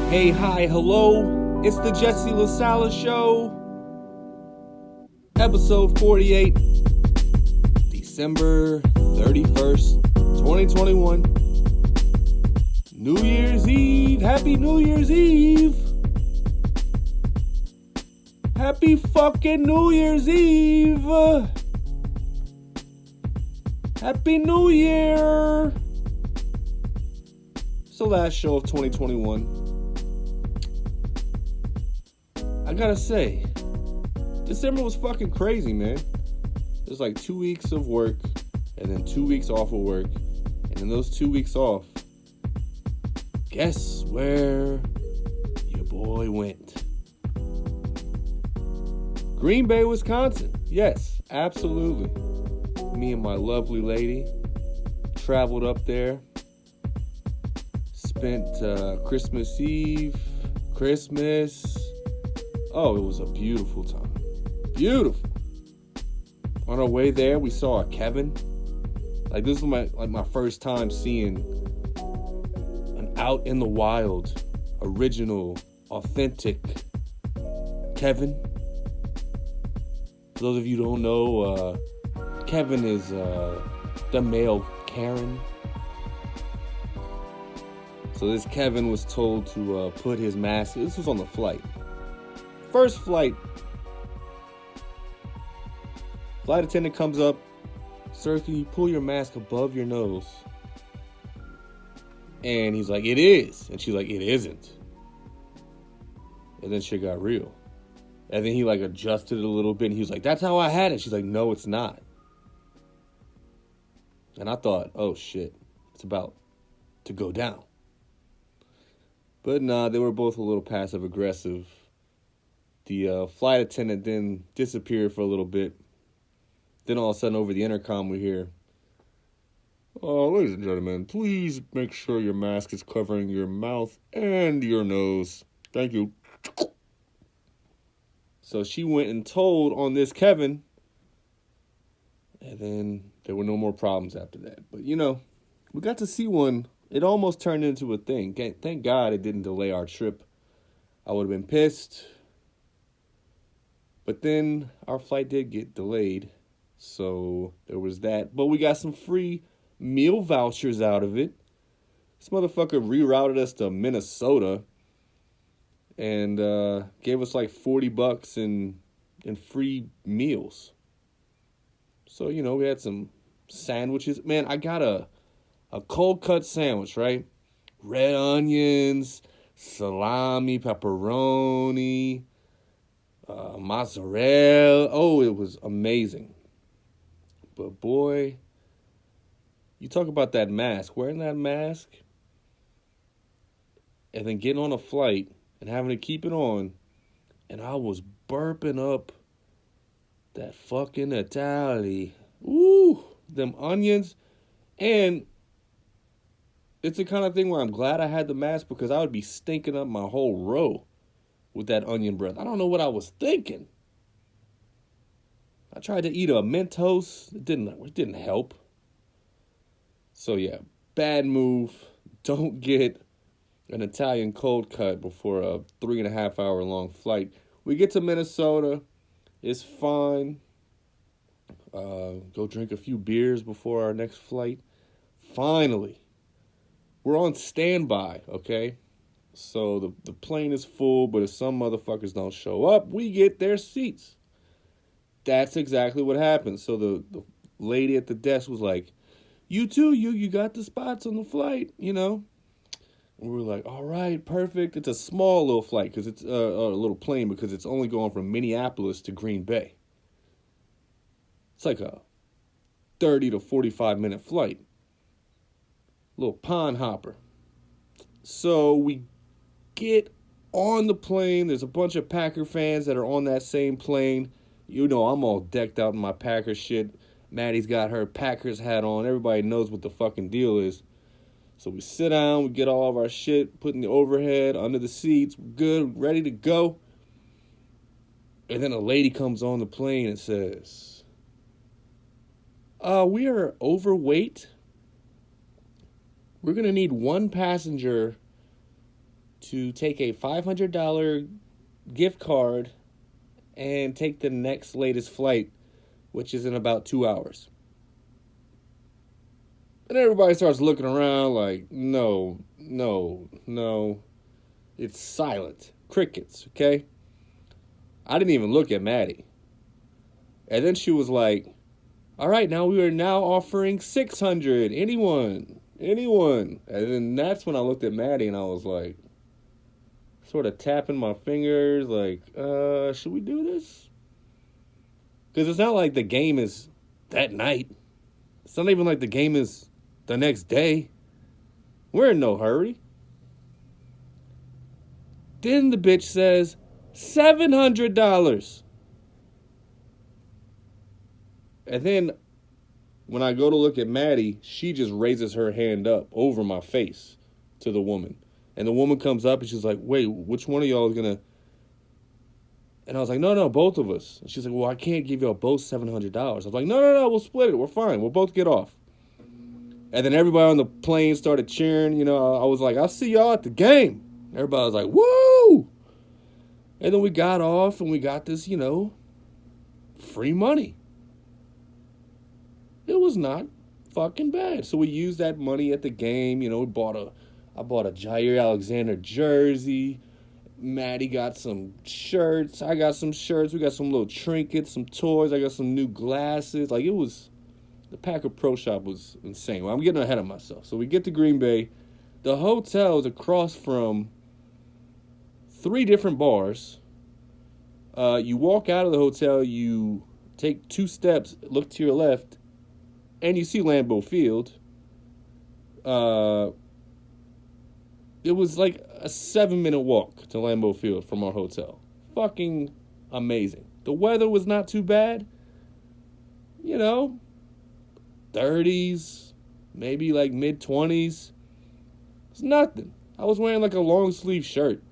Hey, hi, hello. It's the Jesse LaSala Show. Episode 48. December 31st, 2021. New Year's Eve. Happy New Year's Eve. Happy fucking New Year's Eve. Happy New Year. It's the last show of 2021. I gotta say, December was fucking crazy, man. There's like 2 weeks of work, and then 2 weeks off of work, and in those 2 weeks off, guess where your boy went? Green Bay, Wisconsin. Yes, absolutely. Me and my lovely lady traveled up there, spent Christmas Eve, Christmas. Oh, it was a beautiful time. Beautiful. On our way there, we saw a Kevin. Like, this was my first time seeing an out in the wild, original, authentic Kevin. For those of you who don't know, Kevin is the male Karen. So this Kevin was told to put his mask. This was on the flight. First flight. Flight attendant comes up. Sir, can you pull your mask above your nose? And he's like, it is. And she's like, it isn't. And then shit got real. And then he like adjusted it a little bit. And he was like, that's how I had it. She's like, no, it's not. And I thought, oh shit, it's about to go down. But nah, they were both a little passive aggressive. The flight attendant then disappeared for a little bit. Then all of a sudden over the intercom we hear, ladies and gentlemen, please make sure your mask is covering your mouth and your nose. Thank you. So she went and told on this Kevin. And then there were no more problems after that. But, you know, we got to see one. It almost turned into a thing. Thank God it didn't delay our trip. I would have been pissed. But then our flight did get delayed. So there was that. But we got some free meal vouchers out of it. This motherfucker rerouted us to Minnesota. And gave us like $40 in free meals. So, you know, we had some sandwiches. Man, I got a cold cut sandwich, right? Red onions, salami, pepperoni, mozzarella. Oh, it was amazing. But boy, you talk about that mask, wearing that mask, and then getting on a flight and having to keep it on, and I was burping up that fucking Italy. Ooh, them onions. And it's the kind of thing where I'm glad I had the mask because I would be stinking up my whole row with that onion breath. I don't know what I was thinking. I tried to eat a Mentos. It didn't help. So yeah, bad move. Don't get an Italian cold cut before a 3.5 hour long flight. We get to Minnesota. It's fine. Go drink a few beers before our next flight. Finally, we're on standby, okay? So the plane is full, but if some motherfuckers don't show up, we get their seats. That's exactly what happened. So the lady at the desk was like, you too, you got the spots on the flight, you know? And we were like, all right, perfect. It's a small little flight, because it's a little plane, because it's only going from Minneapolis to Green Bay. It's like a 30 to 45 minute flight. Little pond hopper. So we get on the plane. There's a bunch of Packer fans that are on that same plane. You know, I'm all decked out in my Packer shit. Maddie's got her Packers hat on. Everybody knows what the fucking deal is. So we sit down, we get all of our shit, put in the overhead, under the seats, we're good, ready to go. And then a lady comes on the plane and says, we are overweight. We're going to need one passenger to take a $500 gift card and take the next latest flight, which is in about 2 hours. And everybody starts looking around like, no. It's silent. Crickets, okay? I didn't even look at Maddie. And then she was like, all right, now we are now offering 600. Anyone. And then that's when I looked at Maddie and I was like, sort of tapping my fingers like, should we do this? Because it's not like the game is that night. It's not even like the game is the next day. We're in no hurry. Then the bitch says, $700. And then when I go to look at Maddie, she just raises her hand up over my face to the woman. And the woman comes up and she's like, wait, which one of y'all is going to... And I was like, no, both of us. And she's like, well, I can't give y'all both $700. I was like, no, we'll split it. We're fine. We'll both get off. And then everybody on the plane started cheering. You know, I was like, I'll see y'all at the game. Everybody was like, woo! And then we got off and we got this, you know, free money. It was not fucking bad. So we used that money at the game. You know, I bought a Jair Alexander jersey. Maddie got some shirts. I got some shirts. We got some little trinkets, some toys. I got some new glasses. Like, it was, the Packer Pro Shop was insane. Well, I'm getting ahead of myself. So we get to Green Bay. The hotel is across from 3 different bars. You walk out of the hotel, you take 2 steps, look to your left, and you see Lambeau Field. It was like a 7-minute walk to Lambeau Field from our hotel. Fucking amazing. The weather was not too bad. You know, 30s, maybe like mid-20s. It's nothing. I was wearing like a long sleeve shirt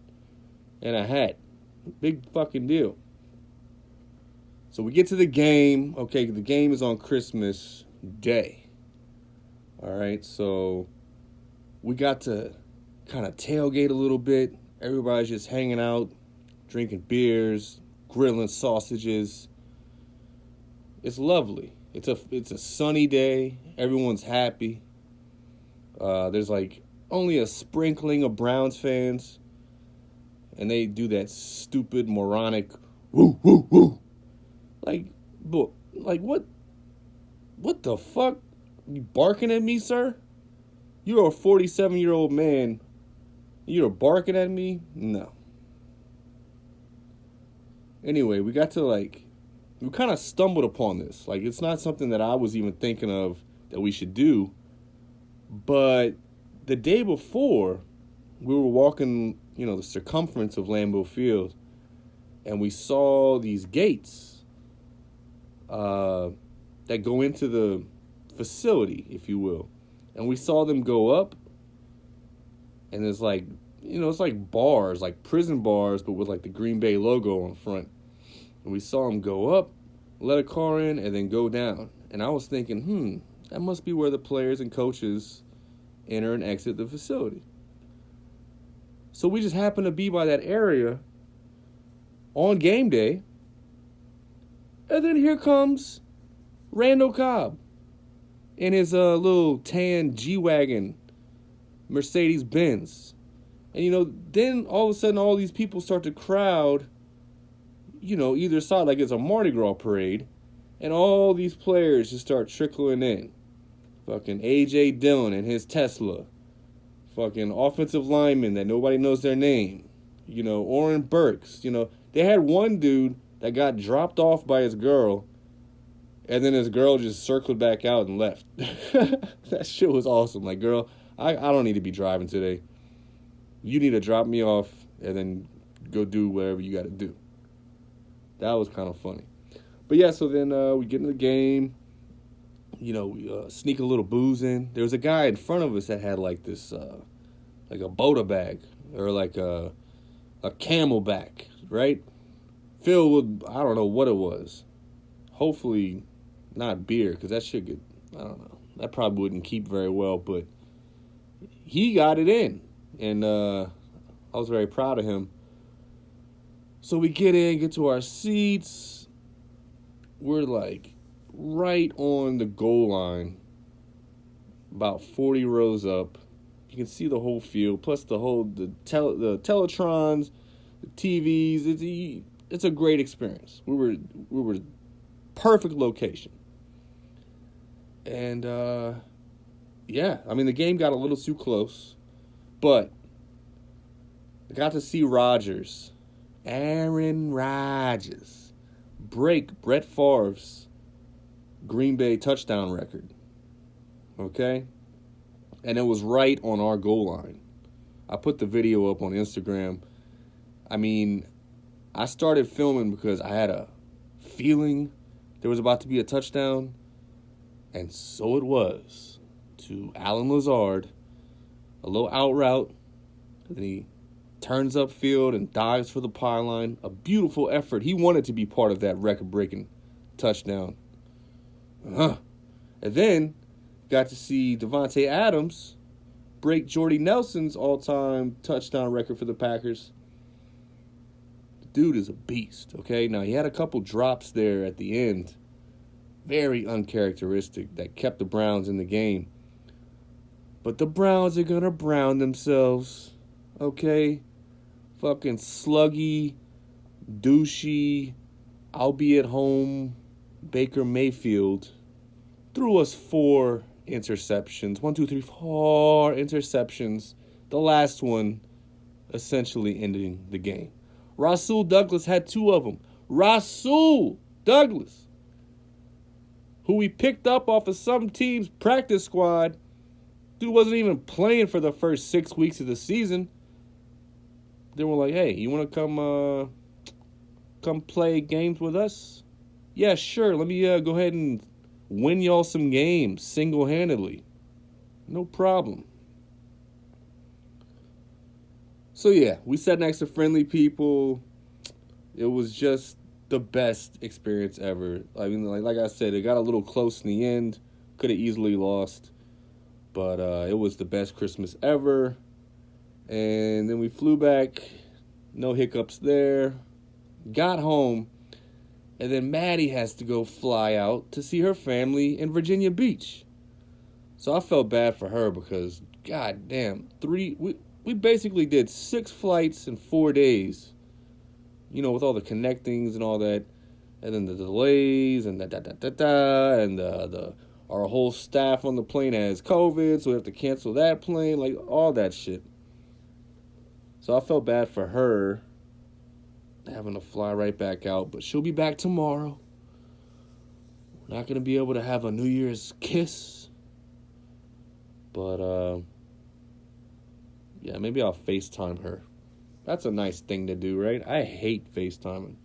and a hat. Big fucking deal. So we get to the game. Okay, the game is on Christmas Day. All right, so we got to kind of tailgate a little bit. Everybody's just hanging out, drinking beers, grilling sausages. It's lovely. It's a sunny day. Everyone's happy. There's like only a sprinkling of Browns fans, and they do that stupid moronic woo woo woo. Like what the fuck? You barking at me, sir? You're a 47-year-old man. You're barking at me? No. Anyway, we got to we kind of stumbled upon this. Like, it's not something that I was even thinking of that we should do. But the day before, we were walking, you know, the circumference of Lambeau Field, and we saw these gates that go into the facility, if you will. And we saw them go up, and there's like, you know, it's like bars, like prison bars, but with like the Green Bay logo on front. And we saw them go up, let a car in, and then go down. And I was thinking, that must be where the players and coaches enter and exit the facility. So we just happened to be by that area on game day. And then here comes Randall Cobb in his little tan G-Wagon Mercedes-Benz. And, you know, then all of a sudden all these people start to crowd, you know, either side, like it's a Mardi Gras parade. And all these players just start trickling in. Fucking A.J. Dillon and his Tesla. Fucking offensive linemen that nobody knows their name. You know, Oren Burks. You know, they had one dude that got dropped off by his girl, and then his girl just circled back out and left. That shit was awesome. Like, girl, I don't need to be driving today. You need to drop me off and then go do whatever you got to do. That was kind of funny. But yeah, so then we get in the game. You know, we sneak a little booze in. There was a guy in front of us that had like this, like a Boda bag or like a Camelback, right? Filled with, I don't know what it was. Hopefully not beer, because that shit could, I don't know. That probably wouldn't keep very well, but he got it in. And I I was very proud of him. So we get to our seats. We're like right on the goal line, about 40 rows up. You can see the whole field, plus the teletrons, the TVs. It's a great experience. We were perfect location. And yeah, I mean the game got a little too close, but I got to see Rodgers, Aaron Rodgers, break Brett Favre's Green Bay touchdown record. Okay? And it was right on our goal line. I put the video up on Instagram. I mean, I started filming because I had a feeling there was about to be a touchdown. And so it was. To Alan Lazard. A little out route. And then he turns upfield and dives for the pylon. A beautiful effort. He wanted to be part of that record-breaking touchdown. And then got to see Devontae Adams break Jordy Nelson's all-time touchdown record for the Packers. The dude is a beast, okay? Now, he had a couple drops there at the end. Very uncharacteristic that kept the Browns in the game. But the Browns are going to brown themselves, okay? Fucking sluggy, douchey, I'll be at home, Baker Mayfield threw us 4 interceptions. 4 interceptions. The last one essentially ending the game. Rasul Douglas had 2 of them. Rasul Douglas, who we picked up off of some team's practice squad. Dude wasn't even playing for the first 6 weeks of the season. Then we're like, hey, you want to come play games with us? Yeah, sure. Let me go ahead and win y'all some games single-handedly. No problem. So, yeah, we sat next to friendly people. It was just the best experience ever. I mean, like I said, it got a little close in the end. Could have easily lost. But it was the best Christmas ever. And then we flew back. No hiccups there. Got home. And then Maddie has to go fly out to see her family in Virginia Beach. So I felt bad for her because, goddamn, we basically did 6 flights in 4 days. You know, with all the connectings and all that. And then the delays and and our whole staff on the plane has COVID, so we have to cancel that plane, like all that shit. So I felt bad for her having to fly right back out, but she'll be back tomorrow. We're not going to be able to have a New Year's kiss. But, yeah, maybe I'll FaceTime her. That's a nice thing to do, right? I hate FaceTiming.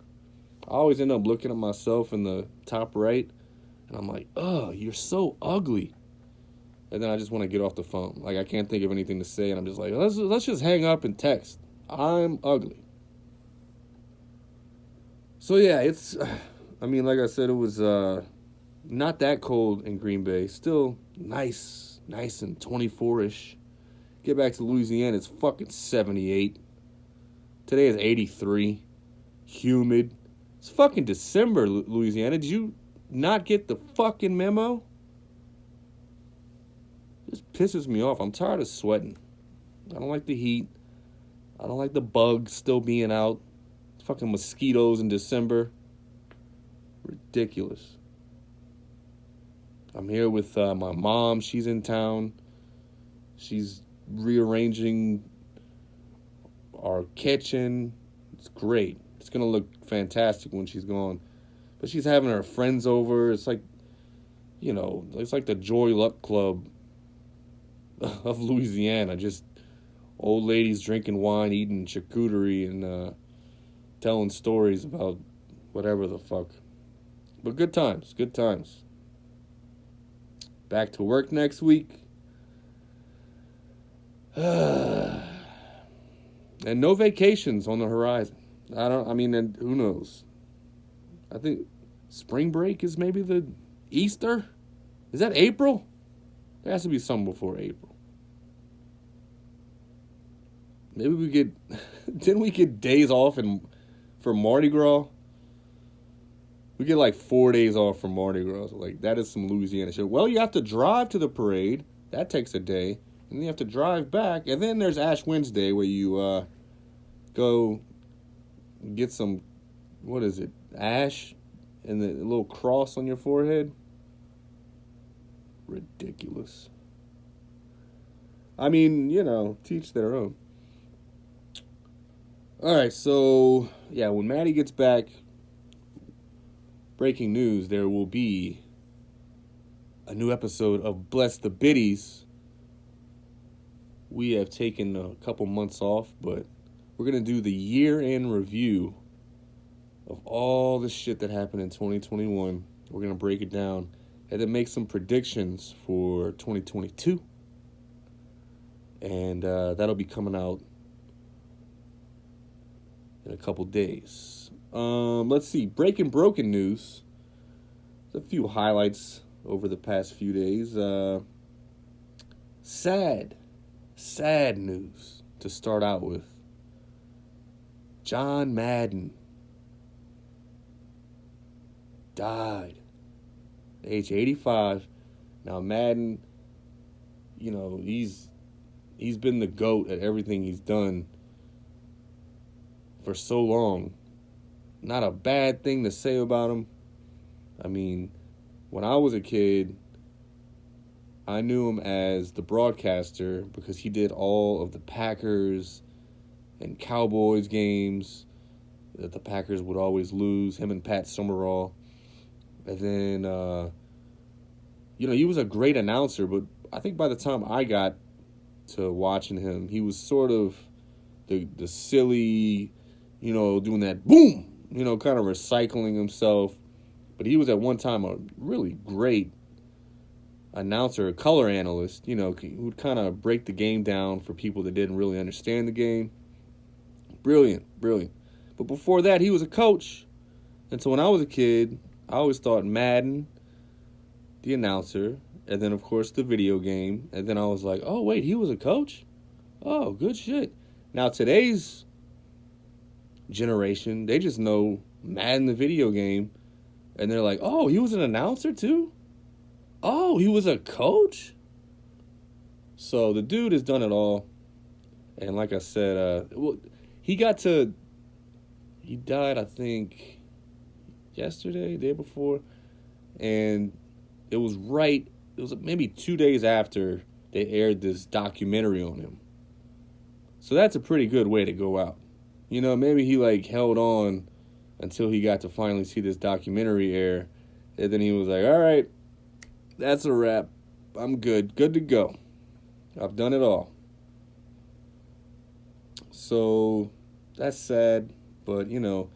I always end up looking at myself in the top right, and I'm like, oh, you're so ugly. And then I just want to get off the phone. Like, I can't think of anything to say, and I'm just like, let's just hang up and text. I'm ugly. So, yeah, like I said, it was not that cold in Green Bay. Still nice and 24-ish. Get back to Louisiana, it's fucking 78. Today is 83. Humid. It's fucking December, Louisiana. Did you not get the fucking memo? This pisses me off. I'm tired of sweating. I don't like the heat. I don't like the bugs still being out. Fucking mosquitoes in December. Ridiculous. I'm here with my mom. She's in town. She's rearranging our kitchen. It's great. It's going to look fantastic when she's gone. But she's having her friends over. It's like, you know, it's like the Joy Luck Club of Louisiana. Just old ladies drinking wine, eating charcuterie, and telling stories about whatever the fuck. But good times. Back to work next week. And no vacations on the horizon. And who knows? I think spring break is maybe the Easter? Is that April? There has to be something before April. Maybe we get... Didn't we get days off for Mardi Gras? We get like 4 days off from Mardi Gras. Like, that is some Louisiana shit. Well, you have to drive to the parade. That takes a day. And then you have to drive back. And then there's Ash Wednesday where you go get some, what is it, ash and the little cross on your forehead. Ridiculous. I mean, teach their own. All right, so, yeah, when Maddie gets back, breaking news, there will be a new episode of Bless the Biddies. We have taken a couple months off, but we're going to do the year-end review of all the shit that happened in 2021. We're going to break it down and then make some predictions for 2022. And that'll be coming out in a couple days. Let's see. Breaking broken news. There's a few highlights over the past few days. Sad news to start out with. John Madden died at age 85. Now Madden, he's been the GOAT at everything he's done for so long. Not a bad thing to say about him. I mean, when I was a kid, I knew him as the broadcaster because he did all of the Packers and Cowboys games that the Packers would always lose, him and Pat Summerall. And then, he was a great announcer, but I think by the time I got to watching him, he was sort of the silly, doing that boom, kind of recycling himself. But he was at one time a really great announcer, a color analyst, who would kind of break the game down for people that didn't really understand the game. Brilliant. But before that, he was a coach. And so when I was a kid, I always thought Madden, the announcer, and then, of course, the video game. And then I was like, oh, wait, he was a coach? Oh, good shit. Now, today's generation, they just know Madden, the video game. And they're like, oh, he was an announcer too? Oh, he was a coach? So the dude has done it all. And like I said, he died, I think, yesterday, day before. And it was maybe 2 days after they aired this documentary on him. So that's a pretty good way to go out. Maybe he held on until he got to finally see this documentary air. And then he was like, all right, that's a wrap. I'm good. Good to go. I've done it all. So that's sad. But, the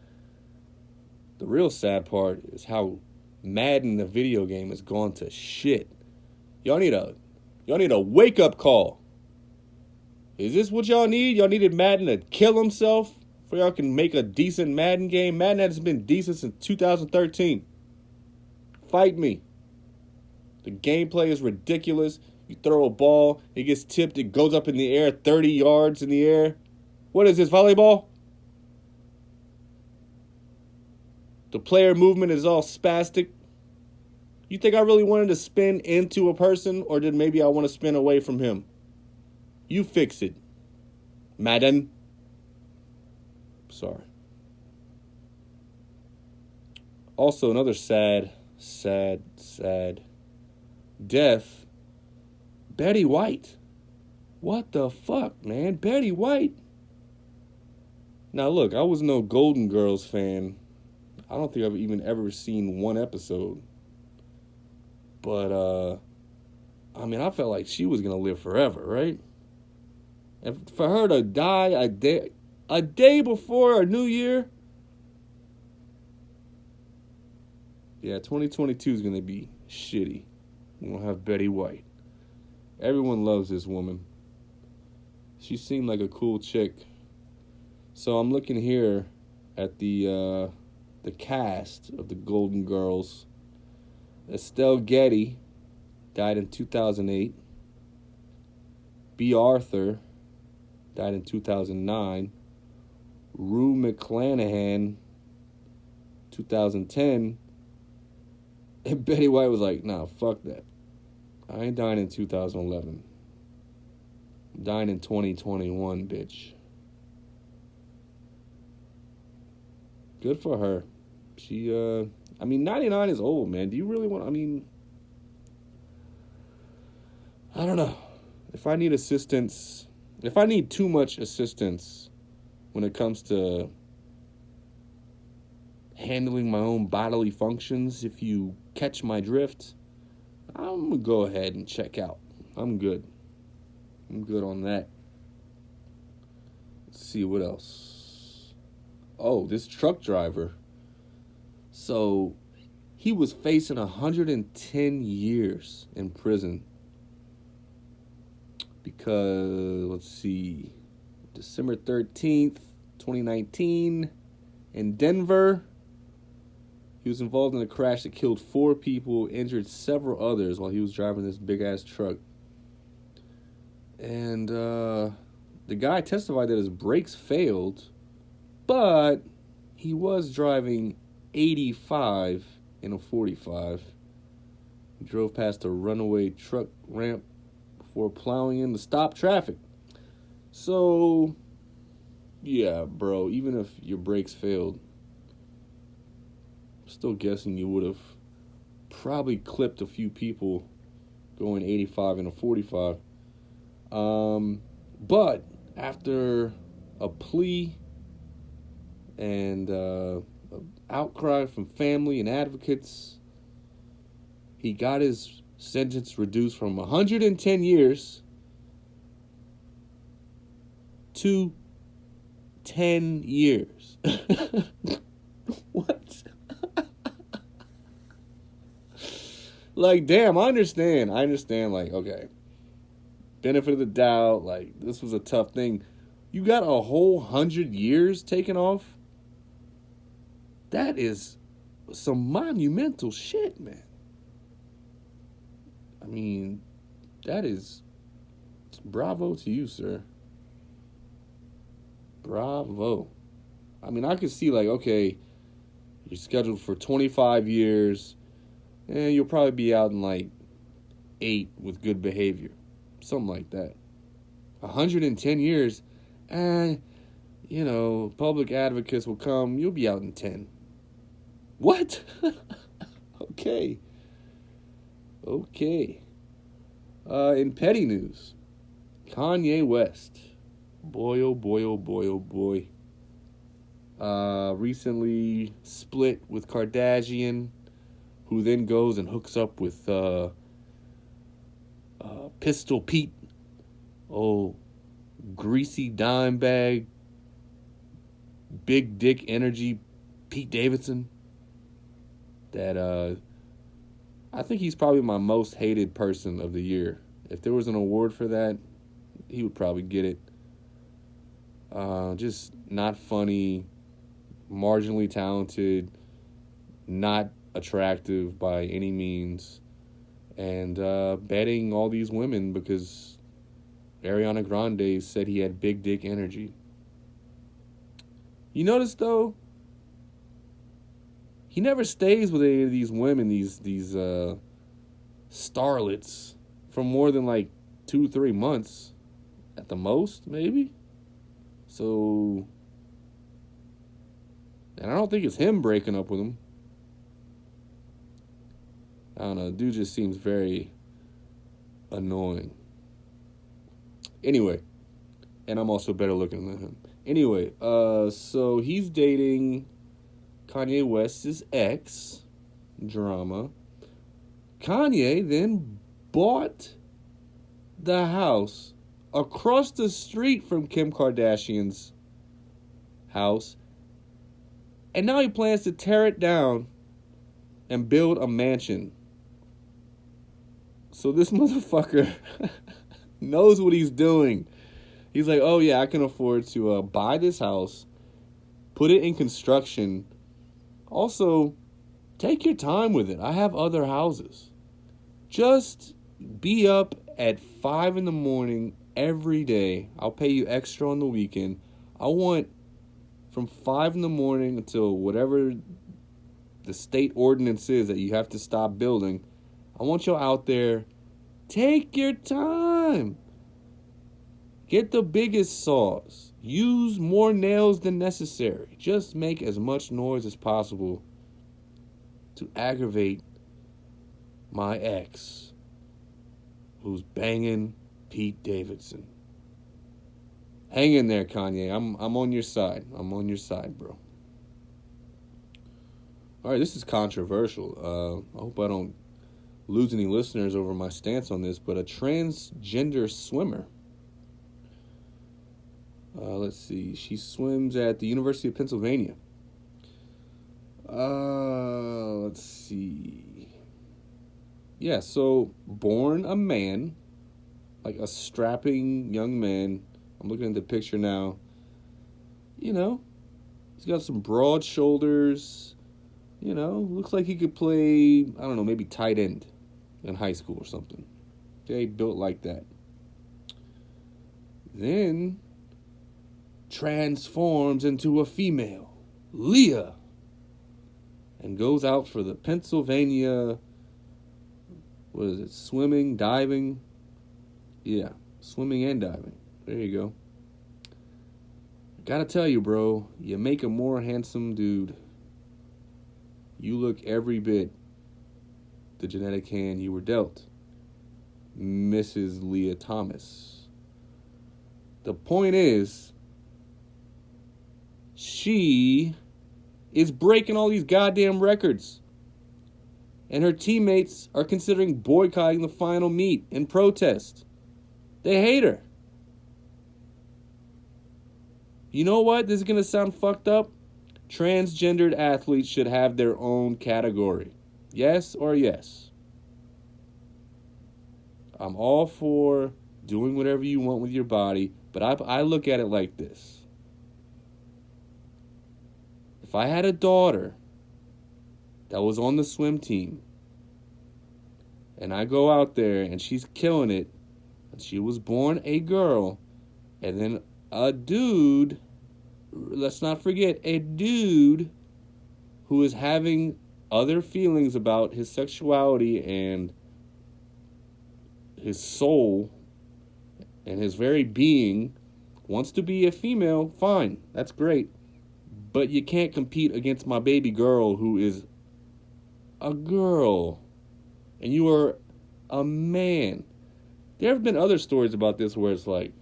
real sad part is how Madden, the video game, has gone to shit. Y'all need a wake-up call. Is this what y'all need? Y'all needed Madden to kill himself for y'all can make a decent Madden game? Madden has been decent since 2013. Fight me. The gameplay is ridiculous. You throw a ball, it gets tipped, it goes up in the air, 30 yards in the air. What is this, volleyball? The player movement is all spastic. You think I really wanted to spin into a person, or did maybe I want to spin away from him? You fix it, Madden. Sorry. Also, another sad death. Betty White. What the fuck, man? Betty White. Now, look, I was no Golden Girls fan. I don't think I've even ever seen one episode. But, I felt like she was going to live forever, right? And for her to die a day before a new year, yeah, 2022 is going to be shitty. We're going to have Betty White. Everyone loves this woman. She seemed like a cool chick. So I'm looking here at the cast of the Golden Girls. Estelle Getty died in 2008. B. Arthur died in 2009. Rue McClanahan, 2010. And Betty White was like, nah, fuck that. I ain't dying in 2011. I'm dying in 2021, bitch. Good for her. She, 99 is old, man. Do you really want, I don't know. If I need assistance, if I need too much assistance when it comes to handling my own bodily functions, if you catch my drift, I'm going to go ahead and check out. I'm good. I'm good on that. Let's see what else. Oh, this truck driver. So, he was facing 110 years in prison because, let's see, December 13th, 2019, in Denver, he was involved in a crash that killed 4 people, injured several others while he was driving this big-ass truck. And the guy testified that his brakes failed, but he was driving 85 in a 45. He drove past a runaway truck ramp before plowing in to stop traffic. So, yeah, bro, even if your brakes failed, I'm still guessing you would have probably clipped a few people going 85 in a 45. But after a plea and outcry from family and advocates, he got his sentence reduced from 110 years to 10 years. What? Like, damn, I understand, like, okay, benefit of the doubt, like, this was a tough thing. You got a whole 100 years taken off? That is some monumental shit, man. I mean, that is, bravo to you, sir. Bravo. I mean, I could see, like, okay, you're scheduled for 25 years, and you'll probably be out in, like, 8 with good behavior. Something like that. 110 years, public advocates will come, you'll be out in 10. What? Okay. In petty news, Kanye West. Boy, oh boy, oh boy, oh boy. Recently split with Kardashian, who then goes and hooks up with Pistol Pete. Oh, greasy dime bag, big dick energy Pete Davidson. That I think he's probably my most hated person of the year. If there was an award for that, he would probably get it. Just not funny, marginally talented, not attractive by any means, and betting all these women because Ariana Grande said he had big dick energy. You notice, though, he never stays with any of these women, these starlets, for more than like 2-3 months at the most, maybe. So, and I don't think it's him breaking up with him. I don't know, dude just seems very annoying. Anyway, and I'm also better looking than him. Anyway, so he's dating Kanye West's ex, drama. Kanye then bought the house across the street from Kim Kardashian's house, and now he plans to tear it down and build a mansion. So this motherfucker knows what he's doing. He's like, oh yeah, I can afford to buy this house, put it in construction. Also, take your time with it. I have other houses. Just be up at 5 a.m. every day. I'll pay you extra on the weekend. I want from 5 in the morning until whatever the state ordinance is that you have to stop building. I want y'all out there. Take your time. Get the biggest saws. Use more nails than necessary. Just make as much noise as possible to aggravate my ex, who's banging Pete Davidson. Hang in there, Kanye. I'm on your side. I'm on your side, bro. All right, this is controversial. I hope I don't lose any listeners over my stance on this, but a transgender swimmer. Let's see. She swims at the University of Pennsylvania. Let's see. Yeah, so born a man, like a strapping young man. I'm looking at the picture now. You know, he's got some broad shoulders. You know, looks like he could play, I don't know, maybe tight end in high school or something. Okay, built like that. Then transforms into a female, Leah, and goes out for the Pennsylvania, what is it, swimming, diving? Yeah, swimming and diving. There you go. Gotta tell you, bro, you make a more handsome dude. You look every bit the genetic hand you were dealt, Mrs. Leah Thomas. The point is, she is breaking all these goddamn records. And her teammates are considering boycotting the final meet in protest. They hate her. You know what? This is going to sound fucked up. Transgendered athletes should have their own category. Yes or yes? I'm all for doing whatever you want with your body, but I look at it like this. If I had a daughter that was on the swim team, and I go out there and she's killing it, and she was born a girl, and then a dude, let's not forget, a dude who is having other feelings about his sexuality and his soul and his very being, wants to be a female, fine, that's great. But you can't compete against my baby girl who is a girl. And you are a man. There have been other stories about this where it's like,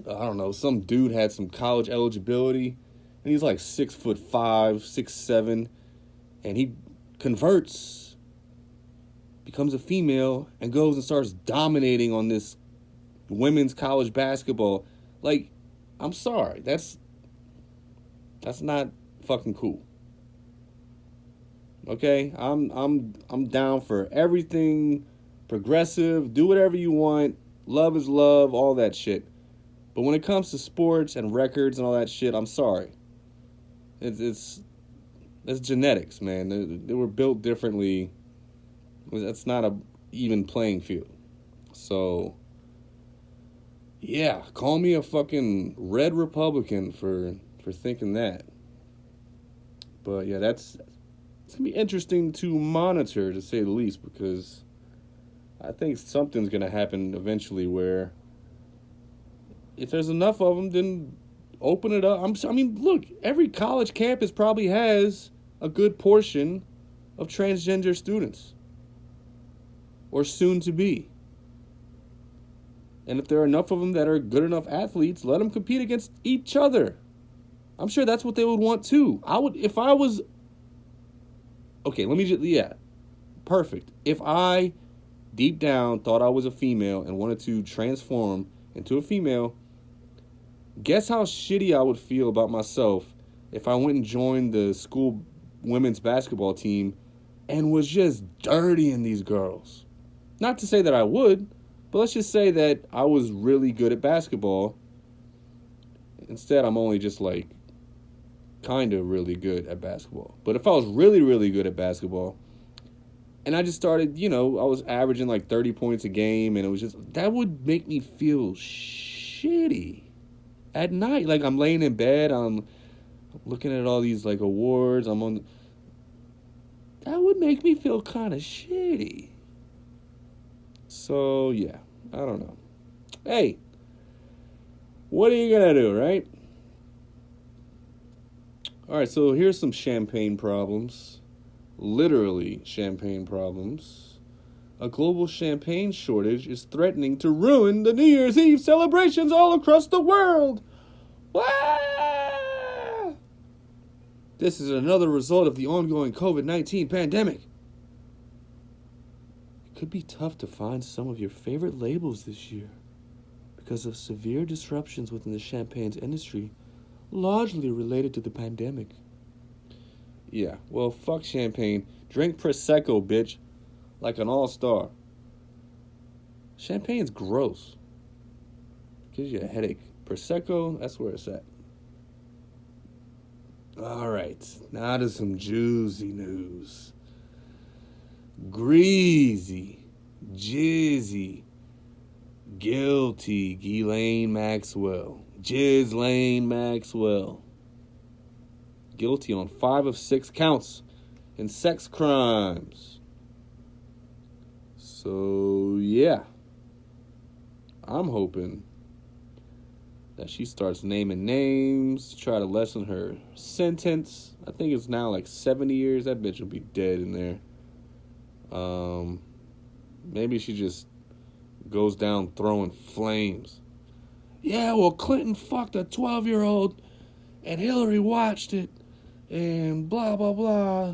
I don't know, some dude had some college eligibility and he's like 6'5", 6'7", and he converts, becomes a female, and goes and starts dominating on this women's college basketball. Like, I'm sorry, that's not fucking cool. Okay? I'm down for everything progressive, do whatever you want, love is love, all that shit. But when it comes to sports and records and all that shit, I'm sorry. It's genetics, man. They were built differently. That's not a even playing field. So, yeah, call me a fucking red Republican for thinking that. But yeah, it's gonna be interesting to monitor, to say the least, because I think something's gonna happen eventually where if there's enough of them, then open it up. I mean, look, every college campus probably has a good portion of transgender students, or soon to be. And if there are enough of them that are good enough athletes, let them compete against each other. I'm sure that's what they would want too. If I was, okay, perfect. If I deep down thought I was a female and wanted to transform into a female, guess how shitty I would feel about myself if I went and joined the school women's basketball team and was just dirtying these girls. Not to say that I would, but let's just say that I was really good at basketball. Instead, I'm only just like kind of really good at basketball. But if I was really, really good at basketball, And I just started, I was averaging like 30 points a game, and it was just, that would make me feel shitty at night. Like, I'm laying in bed, I'm looking at all these like awards, that would make me feel kind of shitty. So, yeah, I don't know. Hey, what are you gonna do, right? All right, so here's some champagne problems. Literally champagne problems. A global champagne shortage is threatening to ruin the New Year's Eve celebrations all across the world. Wah! This is another result of the ongoing COVID-19 pandemic. It could be tough to find some of your favorite labels this year because of severe disruptions within the champagne's industry, largely related to the pandemic. Yeah, well, fuck champagne. Drink Prosecco, bitch. Like an all-star. Champagne's gross. Gives you a headache. Prosecco, that's where it's at. Alright, now to some juicy news. Greasy, jizzy, guilty Ghislaine Maxwell. Ghislaine Maxwell. Guilty on 5 of 6 counts in sex crimes. So, yeah. I'm hoping that she starts naming names to try to lessen her sentence. I think it's now like 70 years. That bitch will be dead in there. Maybe she just goes down throwing flames. Yeah, well, Clinton fucked a 12-year-old and Hillary watched it. And blah, blah, blah.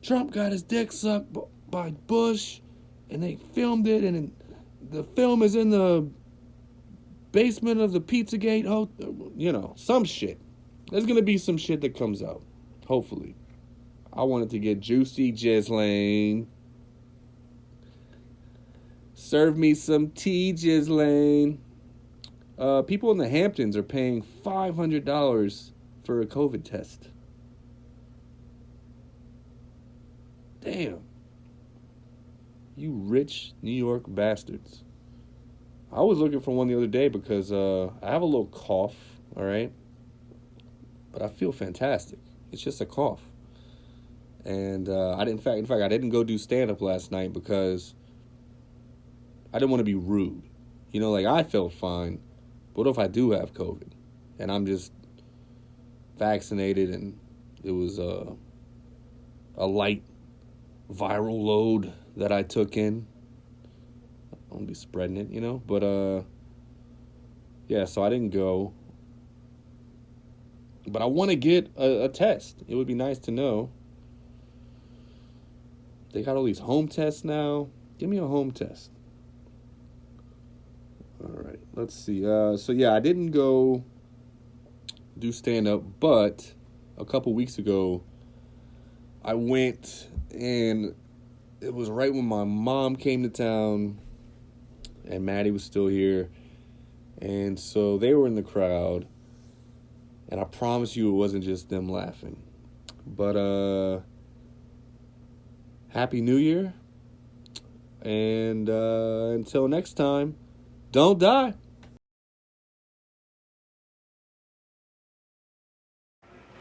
Trump got his dick sucked by Bush, and they filmed it, and the film is in the basement of the Pizzagate hotel. Some shit. There's going to be some shit that comes out, hopefully. I want it to get juicy, Ghislaine. Serve me some tea, Ghislaine. People in the Hamptons are paying $500 for a COVID test. Damn. You rich New York bastards. I was looking for one the other day because I have a little cough, all right? But I feel fantastic. It's just a cough. And I didn't go do stand-up last night because I didn't want to be rude. I felt fine. What if I do have COVID and I'm just vaccinated and it was a light viral load that I took in? I don't want to be spreading it, But, yeah, so I didn't go. But I want to get a test. It would be nice to know. They got all these home tests now. Give me a home test. All right, let's see. So, yeah, I didn't go do stand-up, but a couple weeks ago, I went, and it was right when my mom came to town, and Maddie was still here, and so they were in the crowd, and I promise you it wasn't just them laughing. But, Happy New Year, and until next time, don't die.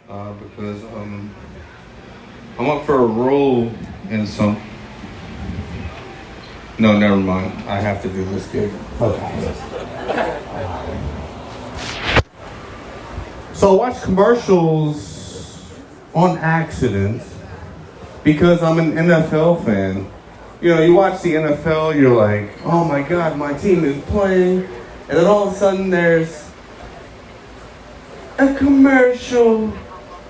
Because I'm up for a role in some. No, never mind. I have to do this gig. Okay. So I watch commercials on accident because I'm an NFL fan. You watch the NFL, you're like, oh my God, my team is playing. And then all of a sudden there's a commercial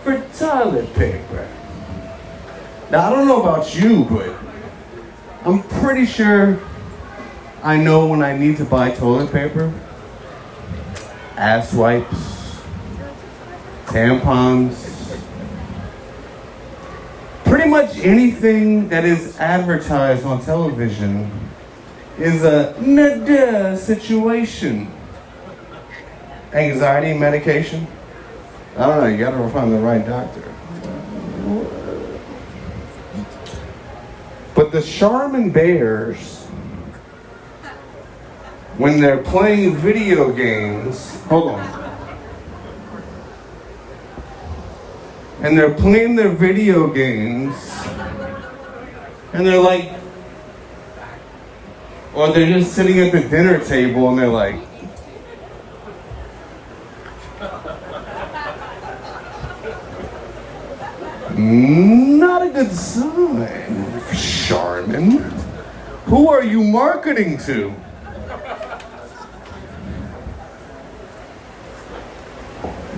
for toilet paper. Now, I don't know about you, but I'm pretty sure I know when I need to buy toilet paper. Ass wipes, tampons, pretty much anything that is advertised on television is a nada situation. Anxiety medication? I don't know, you gotta find the right doctor. But the Charmin Bears, when they're playing video games, hold on. And they're playing their video games, and they're like, or they're just sitting at the dinner table and they're like, not a good sign, Charmin. Who are you marketing to?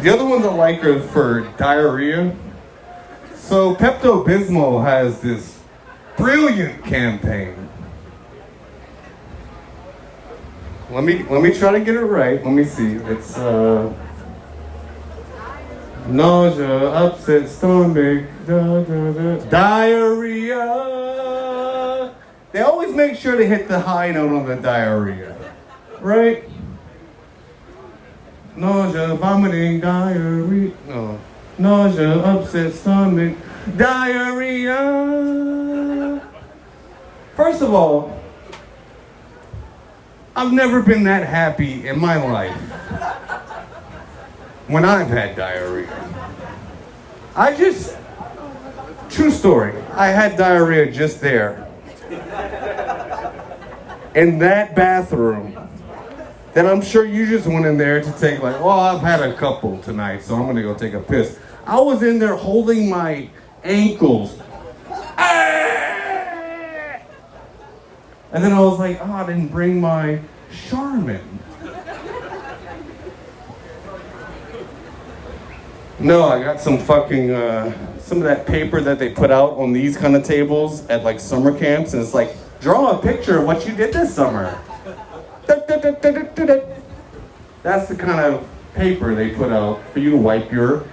The other ones I like are for diarrhea. So Pepto-Bismol has this brilliant campaign. Let me try to get it right. Let me see. It's nausea, upset stomach, diarrhea. They always make sure to hit the high note on the diarrhea, right? Nausea, vomiting, diarrhea. No. Nausea, upset stomach, diarrhea. First of all, I've never been that happy in my life when I've had diarrhea. True story, I had diarrhea just there. In that bathroom. Then I'm sure you just went in there to take like, oh, I've had a couple tonight, so I'm gonna go take a piss. I was in there holding my ankles. And then I was like, oh, I didn't bring my Charmin. No, I got some fucking, some of that paper that they put out on these kind of tables at like summer camps, and it's like, draw a picture of what you did this summer. That's the kind of paper they put out for you to wipe your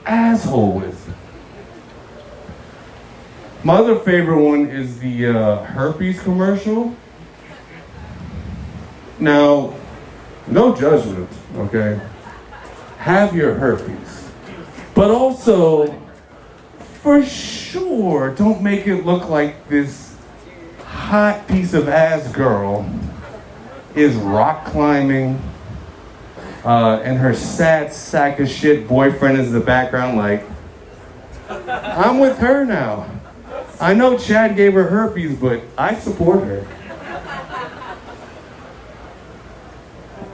asshole with. My other favorite one is the Herpes Commercial. Now, no judgment, okay? Have your herpes. But also, for sure, don't make it look like this hot piece of ass girl is rock climbing, and her sad sack of shit boyfriend is in the background like, I'm with her now. I know Chad gave her herpes, but I support her.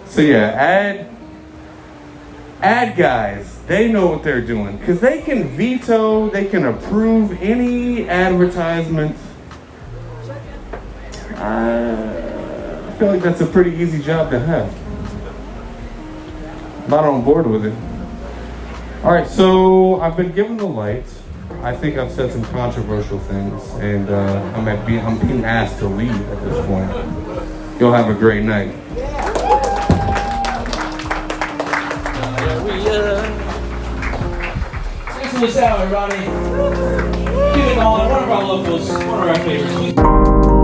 So yeah, ad guys, they know what they're doing, because they can veto, they can approve any advertisement. I feel like that's a pretty easy job to have. Not on board with it. All right, so I've been given the light. I think I've said some controversial things, and I'm being asked to leave at this point. You'll have a great night. This is out, everybody. Keep it on. One of our locals, one of our favorites.